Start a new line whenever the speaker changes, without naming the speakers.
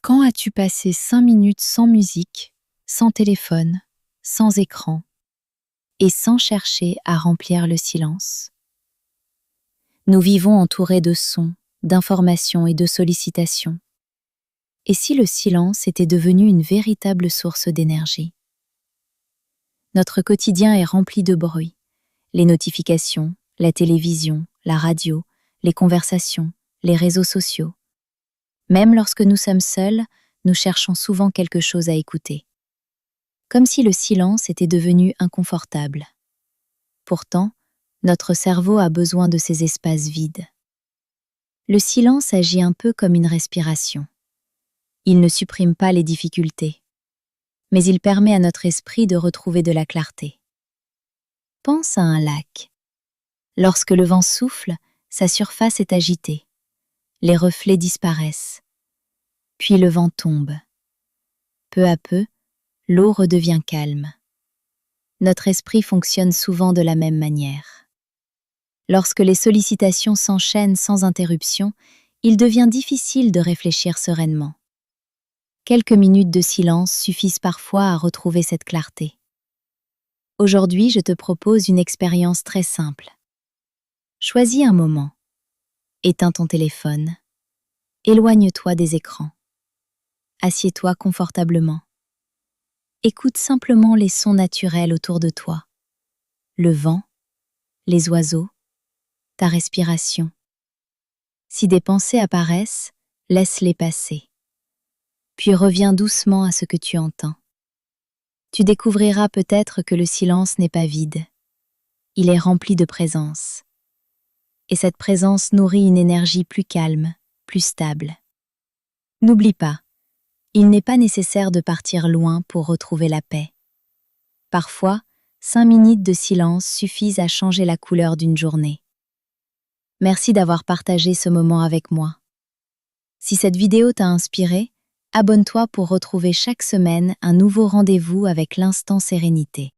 Quand as-tu passé 5 minutes sans musique, sans téléphone, sans écran et sans chercher à remplir le silence? Nous vivons entourés de sons, d'informations et de sollicitations. Et si le silence était devenu une véritable source d'énergie? Notre quotidien est rempli de bruit. Les notifications, la télévision, la radio, les conversations, les réseaux sociaux. Même lorsque nous sommes seuls, nous cherchons souvent quelque chose à écouter. Comme si le silence était devenu inconfortable. Pourtant, notre cerveau a besoin de ces espaces vides. Le silence agit un peu comme une respiration. Il ne supprime pas les difficultés, mais il permet à notre esprit de retrouver de la clarté. Pense à un lac. Lorsque le vent souffle, sa surface est agitée. Les reflets disparaissent. Puis le vent tombe. Peu à peu, l'eau redevient calme. Notre esprit fonctionne souvent de la même manière. Lorsque les sollicitations s'enchaînent sans interruption, il devient difficile de réfléchir sereinement. Quelques minutes de silence suffisent parfois à retrouver cette clarté. Aujourd'hui, je te propose une expérience très simple. Choisis un moment. Éteins ton téléphone. Éloigne-toi des écrans. Assieds-toi confortablement. Écoute simplement les sons naturels autour de toi. Le vent, les oiseaux, ta respiration. Si des pensées apparaissent, laisse-les passer. Puis reviens doucement à ce que tu entends. Tu découvriras peut-être que le silence n'est pas vide. Il est rempli de présence. Et cette présence nourrit une énergie plus calme, plus stable. N'oublie pas, il n'est pas nécessaire de partir loin pour retrouver la paix. Parfois, 5 minutes de silence suffisent à changer la couleur d'une journée. Merci d'avoir partagé ce moment avec moi. Si cette vidéo t'a inspiré, abonne-toi pour retrouver chaque semaine un nouveau rendez-vous avec l'Instant Sérénité.